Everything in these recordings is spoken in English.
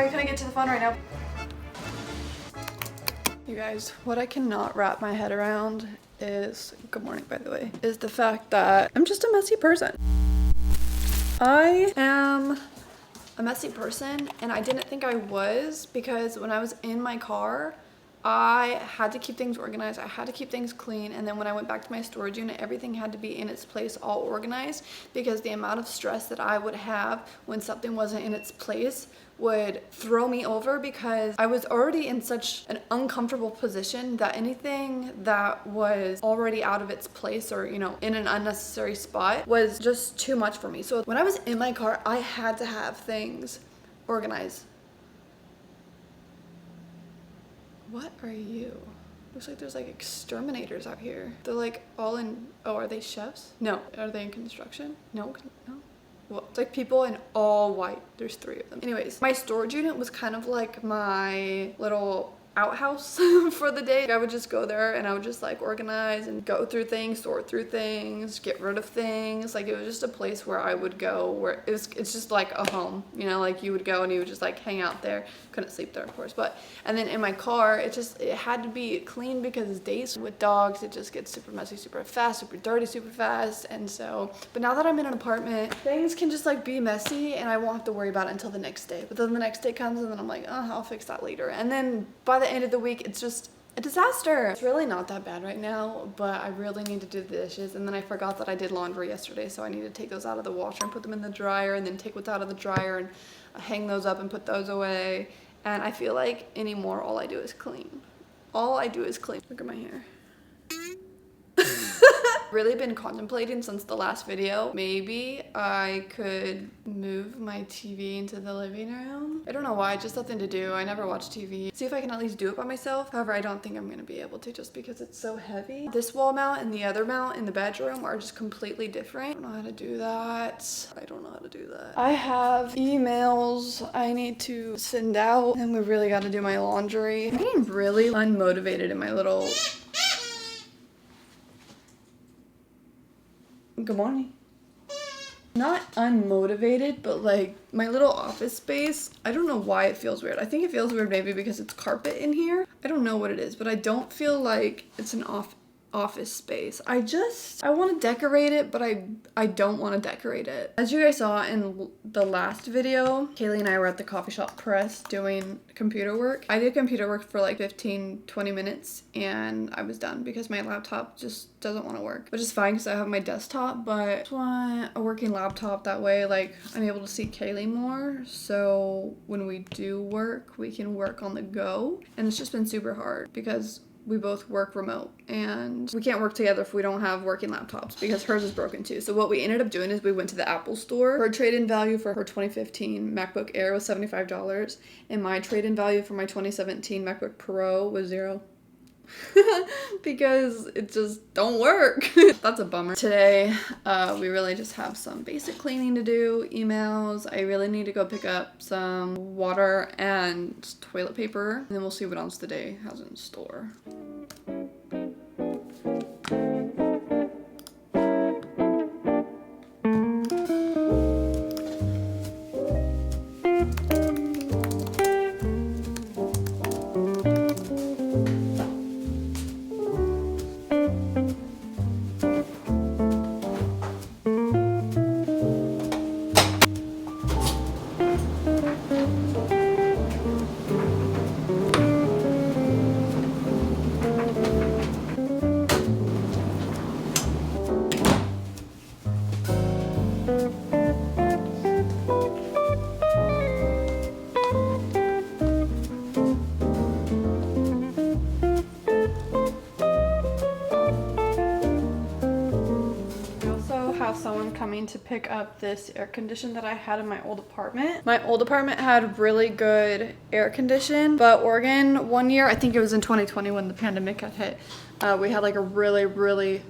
Sorry, I couldn't get to the phone right now. You guys, what I cannot wrap my head around is, good morning by the way, is the fact that I'm just a messy person. I am a messy person, and I didn't think I was, because when I was in my car, I had to keep things organized, I had to keep things clean, and then when I went back to my storage unit, everything had to be in its place, all organized, because the amount of stress that I would have when something wasn't in its place would throw me over, because I was already in such an uncomfortable position that anything that was already out of its place or, you know, in an unnecessary spot was just too much for me. So when I was in my car, I had to have things organized. What are you? Looks like there's like exterminators out here. They're like all in, oh, are they chefs? No. Are they in construction? No. Well, it's like people in all white. There's 3 of them. Anyways, my storage unit was kind of like my little outhouse for the day. I would just go there and I would just like organize and go through things, sort through things, get rid of things. Like it was just a place where I would go where it's just like a home, you know, like you would go and you would just like hang out there. Couldn't sleep there, of course, but and then in my car it had to be clean, because days with dogs it just gets super messy super fast, super dirty super fast. And so, but now that I'm in an apartment, things can just like be messy and I won't have to worry about it until the next day. But then the next day comes and then I'm like, oh, I'll fix that later. And then by the end of the week it's just a disaster. It's really not that bad right now, but I really need to do the dishes. And then I forgot that I did laundry yesterday, so I need to take those out of the washer and put them in the dryer, and then take what's out of the dryer and hang those up and put those away. And I feel like anymore all I do is clean. All I do is clean. Look at my hair. Really been contemplating since the last video. Maybe I could move my TV into the living room. I don't know why, just something to do. I never watch TV. See if I can at least do it by myself. However, I don't think I'm gonna be able to, just because it's so heavy. This wall mount and the other mount in the bedroom are just completely different. I don't know how to do that. I have emails I need to send out, and we really gotta do my laundry. I'm getting really unmotivated in my little... Good morning. Not unmotivated, but like my little office space, I don't know why it feels weird. I think it feels weird maybe because it's carpet in here. I don't know what it is, but I don't feel like it's an office space. I want to decorate it, but I don't want to decorate it. As you guys saw in the last video, Kaylee and I were at the coffee shop press doing computer work. I did computer work for like 15-20 minutes and I was done because my laptop just doesn't want to work, which is fine because I have my desktop, but I just want a working laptop. That way like I'm able to see Kaylee more, so when we do work we can work on the go. And it's just been super hard because we both work remote and we can't work together if we don't have working laptops, because hers is broken too. So what we ended up doing is we went to the Apple store. Her trade-in value for her 2015 MacBook Air was $75 and my trade-in value for my 2017 MacBook Pro was $0. Because it just don't work. That's a bummer. Today we really just have some basic cleaning to do, emails. I really need to go pick up some water and toilet paper, and then we'll see what else the day has in store. Someone coming to pick up this air condition that I had in my old apartment. My old apartment had really good air condition, but Oregon one year, I think it was in 2020 when the pandemic had hit, we had like a really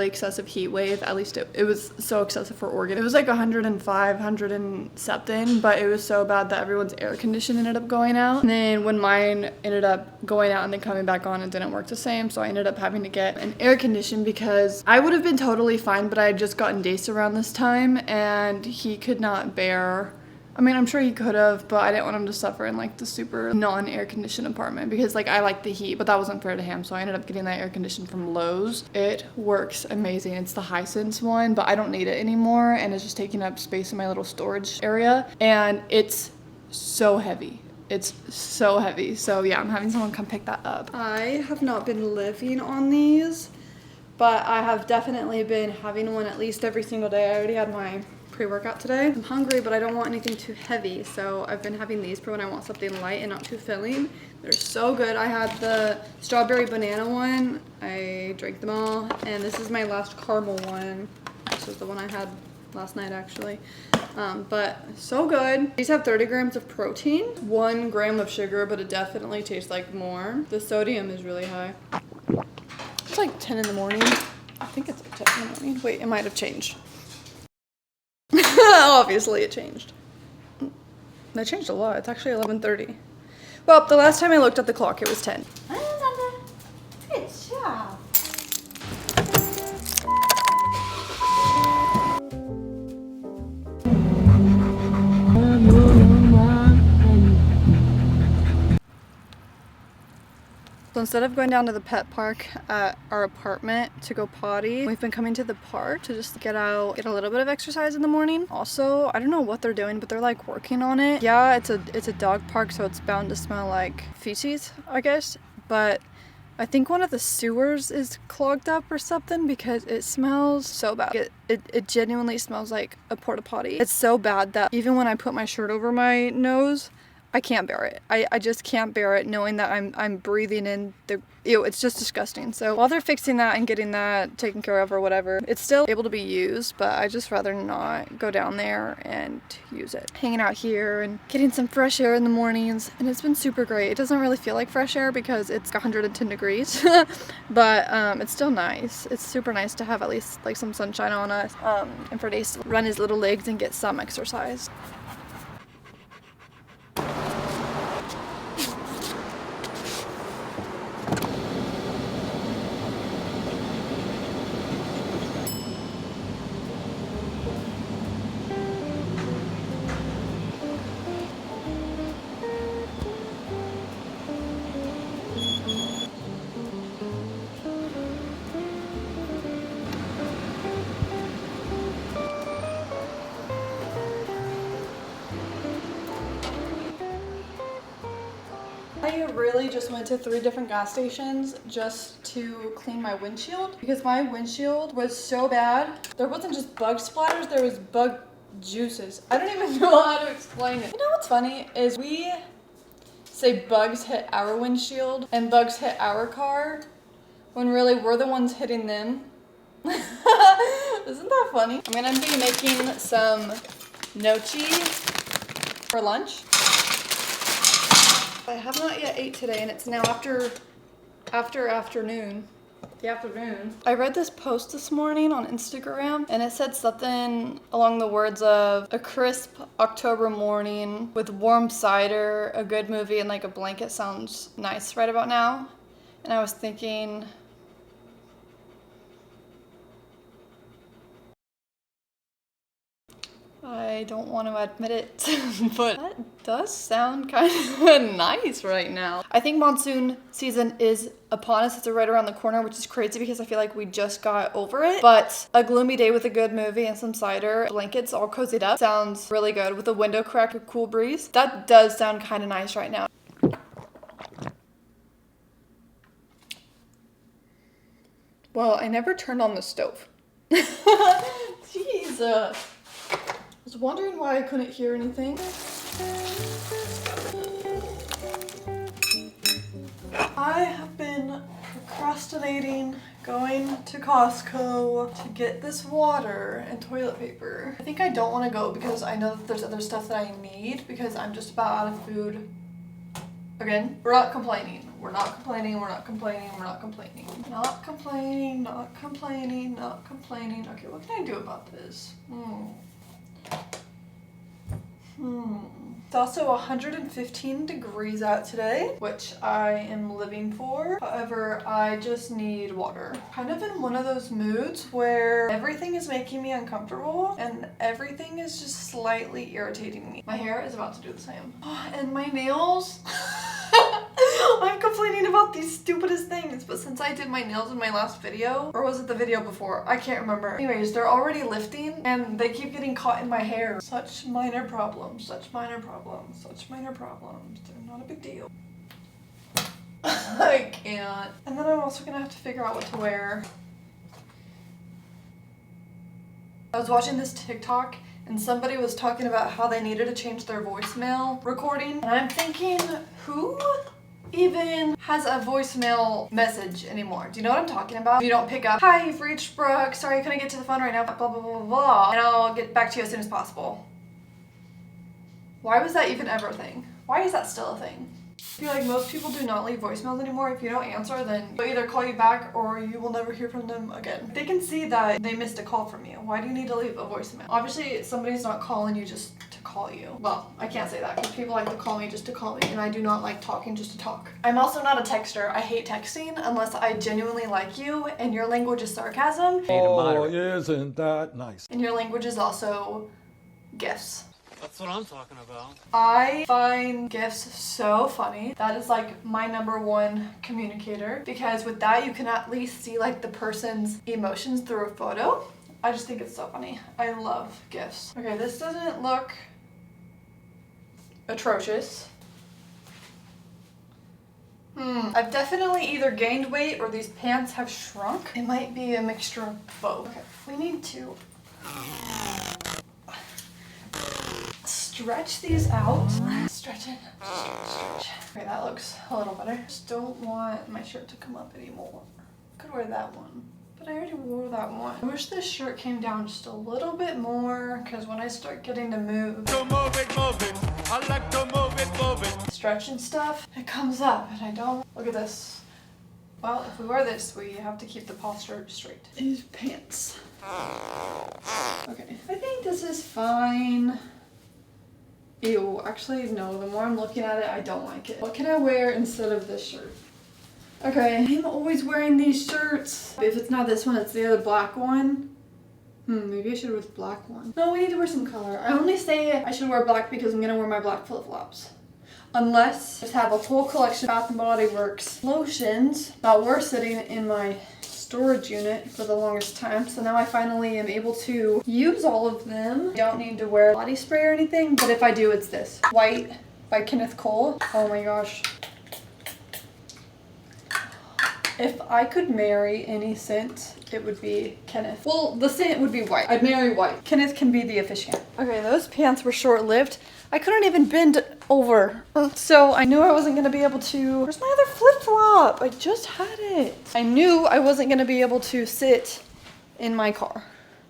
excessive heat wave. At least it was so excessive for Oregon. It was like 105, 100 and something, but it was so bad that everyone's air condition ended up going out. And then when mine ended up going out and then coming back on, it didn't work the same. So I ended up having to get an air condition because I would have been totally fine, but I had just gotten Dace around this time and he could not bear I mean, I'm sure he could have, but I didn't want him to suffer in like the super non-air conditioned apartment because like I like the heat, but that wasn't fair to him. So I ended up getting that air conditioned from Lowe's. It works amazing. It's the Hisense one, but I don't need it anymore. And it's just taking up space in my little storage area. And it's so heavy. It's so heavy. So yeah, I'm having someone come pick that up. I have not been living on these, but I have definitely been having one at least every single day. I already had my pre-workout today. I'm hungry, but I don't want anything too heavy, so I've been having these for when I want something light and not too filling. They're so good. I had the strawberry banana one. I drank them all, and this is my last caramel one. This is the one I had last night, actually. But so good. These have 30 grams of protein, 1 gram of sugar, but it definitely tastes like more. The sodium is really high. It's like 10 in the morning. I think it's like 10 in the morning. Wait, it might have changed. Obviously it changed. That changed a lot. It's actually 11:30. Well, the last time I looked at the clock, it was 10. Good job. So instead of going down to the pet park at our apartment to go potty, we've been coming to the park to just get out, get a little bit of exercise in the morning. Also, I don't know what they're doing, but they're like working on it. Yeah, it's a dog park, so it's bound to smell like feces, I guess. But I think one of the sewers is clogged up or something because it smells so bad. It genuinely smells like a porta potty. It's so bad that even when I put my shirt over my nose, I can't bear it. I just can't bear it knowing that I'm breathing in the, ew, it's just disgusting. So while they're fixing that and getting that taken care of or whatever, it's still able to be used, but I just rather not go down there and use it. Hanging out here and getting some fresh air in the mornings, and it's been super great. It doesn't really feel like fresh air because it's 110 degrees, but it's still nice. It's super nice to have at least like some sunshine on us, and for Dace to run his little legs and get some exercise. I really just went to 3 different gas stations just to clean my windshield because my windshield was so bad. There wasn't just bug splatters, there was bug juices. I don't even know how to explain it. You know what's funny is we say bugs hit our windshield and bugs hit our car when really we're the ones hitting them. Isn't that funny? I mean, I'm gonna be making some gnocchi for lunch. I have not yet ate today, and it's now afternoon. The afternoon. I read this post this morning on Instagram, and it said something along the words of a crisp October morning with warm cider, a good movie, and like a blanket sounds nice right about now. And I was thinking, I don't want to admit it, but that does sound kind of nice right now. I think monsoon season is upon us. It's right around the corner, which is crazy because I feel like we just got over it. But a gloomy day with a good movie and some cider, blankets all cozied up, sounds really good with a window crack, a cool breeze. That does sound kind of nice right now. Well, I never turned on the stove. Jesus. I was wondering why I couldn't hear anything. I have been procrastinating going to Costco to get this water and toilet paper. I think I don't want to go because I know that there's other stuff that I need because I'm just about out of food. Again, we're not complaining. We're not complaining, we're not complaining, we're not complaining. Not complaining, not complaining, not complaining. Okay, what can I do about this? It's also 115 degrees out today, which I am living for. However, I just need water. Kind of in one of those moods where everything is making me uncomfortable and everything is just slightly irritating me. My hair is about to do the same. And my nails. I'm complaining about these stupidest things, but since I did my nails in my last video, or was it the video before? I can't remember. Anyways, they're already lifting and they keep getting caught in my hair. Such minor problems, such minor problems, such minor problems. They're not a big deal. I can't. And then I'm also gonna have to figure out what to wear. I was watching this TikTok and somebody was talking about how they needed to change their voicemail recording. And I'm thinking, who even has a voicemail message anymore? Do you know what I'm talking about? You don't pick up, hi, you've reached Brooke, sorry I couldn't get to the phone right now, blah, blah, blah, blah, and I'll get back to you as soon as possible. Why was that even ever a thing? Why is that still a thing? I feel like most people do not leave voicemails anymore. If you don't answer, then they'll either call you back or you will never hear from them again. They can see that they missed a call from you. Why do you need to leave a voicemail? Obviously, somebody's not calling you just to call you. Well, I can't say that because people like to call me just to call me, and I do not like talking just to talk. I'm also not a texter. I hate texting unless I genuinely like you and your language is sarcasm. Oh, isn't that nice? And your language is also gifts. That's what I'm talking about. I find gifts so funny. That is like my #1 communicator, because with that you can at least see like the person's emotions through a photo. I just think it's so funny. I love gifts. Okay, this doesn't look atrocious. I've definitely either gained weight or these pants have shrunk. It might be a mixture of both. Okay, we need to stretch these out. Stretch it. Stretch. Okay, that looks a little better. Just don't want my shirt to come up anymore. Could wear that one, but I already wore that one. I wish this shirt came down just a little bit more, because when I start getting to move. So move it. I like to move it. Stretch and stuff, it comes up, and I don't. Look at this. Well, if we wear this, we have to keep the posture straight. These pants. Okay, I think this is fine. Ew, actually no, the more I'm looking at it, I don't like it. What can I wear instead of this shirt? Okay, I'm always wearing these shirts. If it's not this one, it's the other black one. Maybe I should wear the black one. No, we need to wear some color. I only say I should wear black because I'm gonna wear my black flip-flops. Unless I just have a whole collection of Bath & Body Works lotions that were sitting in my storage unit for the longest time, so now I finally am able to use all of them. I don't need to wear body spray or anything, but if I do, it's this. White by Kenneth Cole. Oh my gosh. If I could marry any scent, it would be Kenneth. Well, the scent would be white. I'd marry white. Kenneth can be the officiant. Okay, those pants were short-lived. I couldn't even bend over. So I knew I wasn't gonna be able to. Where's my other flip-flop? I just had it. I knew I wasn't gonna be able to sit in my car.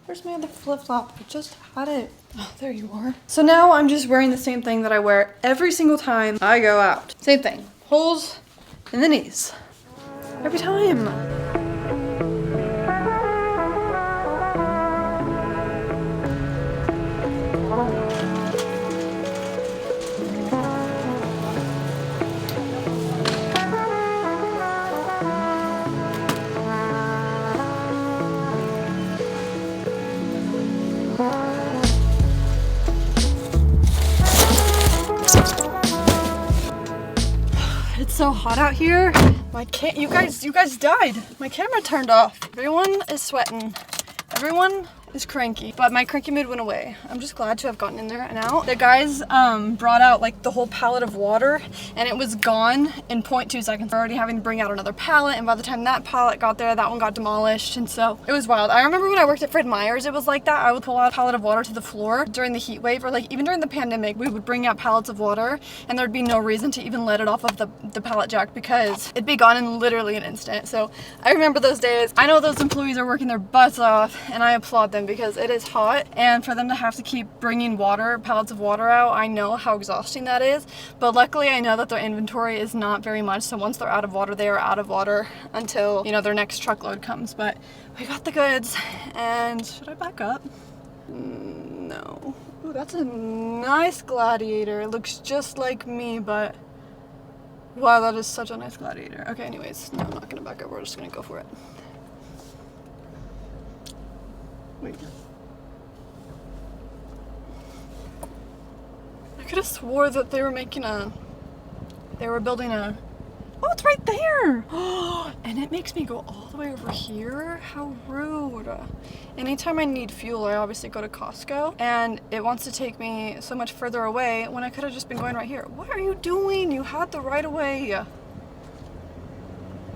Where's my other flip-flop? I just had it. Oh, there you are. So now I'm just wearing the same thing that I wear every single time I go out. Same thing. Holes in the knees. Every time. It's so hot out here. You guys died. My camera turned off. Everyone is sweating. Everyone is cranky, but my cranky mood went away. I'm just glad to have gotten in there and out. The guys brought out like the whole pallet of water, and it was gone in 0.2 seconds. We're already having to bring out another pallet, and by the time that pallet got there, that one got demolished, and so it was wild. I remember when I worked at Fred Meyer's, it was like that. I would pull out a pallet of water to the floor during the heat wave, or like even during the pandemic, we would bring out pallets of water, and there'd be no reason to even let it off of the pallet jack because it'd be gone in literally an instant. So I remember those days. I know those employees are working their butts off, and I applaud them because it is hot, and for them to have to keep bringing pallets of water out, I know how exhausting that is. But luckily I know that their inventory is not very much, so once they're out of water, they are out of water until, you know, their next truckload comes. But we got the goods, and should I back up? No. that's a nice Gladiator. It looks just like me, but wow, that is such a nice Gladiator. Okay, anyways, no, I'm not gonna back up. We're just gonna go for it. Wait. I could have swore that they were building a, oh, it's right there. And it makes me go all the way over here. How rude. Anytime I need fuel, I obviously go to Costco, and it wants to take me so much further away when I could have just been going right here. What are you doing? You had the right of way.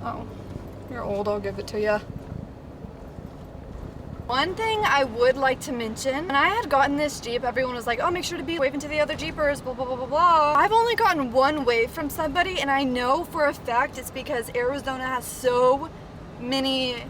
Oh, you're old, I'll give it to you. One thing I would like to mention, when I had gotten this Jeep, everyone was like, oh, make sure to be waving to the other Jeepers, blah, blah, blah, blah, blah. I've only gotten one wave from somebody, and I know for a fact it's because Arizona has so many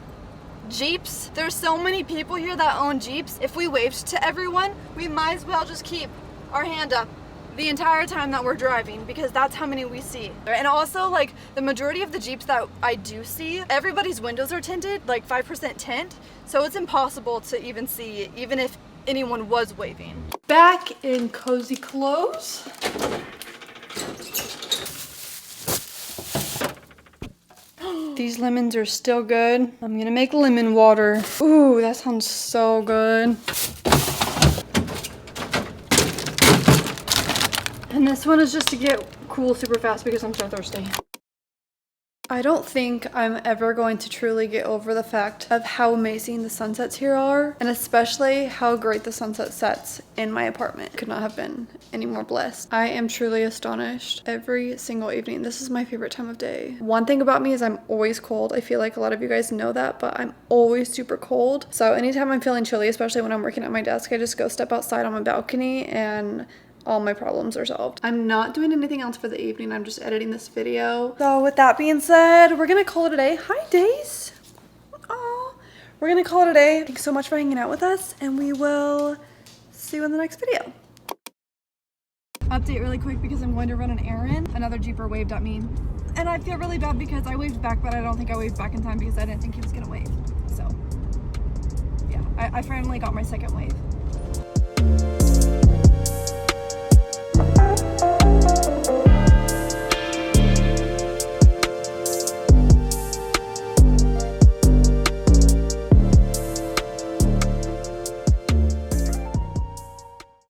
Jeeps. There's so many people here that own Jeeps. If we waved to everyone, we might as well just keep our hand up the entire time that we're driving, because that's how many we see. And also, like, the majority of the Jeeps that I do see, everybody's windows are tinted, like 5% tint, so it's impossible to even see, even if anyone was waving. Back in cozy clothes. These lemons are still good. I'm gonna make lemon water. Ooh, that sounds so good. And this one is just to get cool super fast because I'm so thirsty. I don't think I'm ever going to truly get over the fact of how amazing the sunsets here are, and especially how great the sunset sets in my apartment. Could not have been any more blessed. I am truly astonished every single evening. This is my favorite time of day. One thing about me is I'm always cold. I feel like a lot of you guys know that, but I'm always super cold. So anytime I'm feeling chilly, especially when I'm working at my desk, I just go step outside on my balcony and all my problems are solved. I'm not doing anything else for the evening. I'm just editing this video. So with that being said, we're gonna call it a day. Hi, Days. Aw. We're gonna call it a day. Thanks so much for hanging out with us, and we will see you in the next video. Update really quick because I'm going to run an errand. Another Jeeper waved at me, and I feel really bad because I waved back, but I don't think I waved back in time because I didn't think he was gonna wave. So yeah, I finally got my second wave.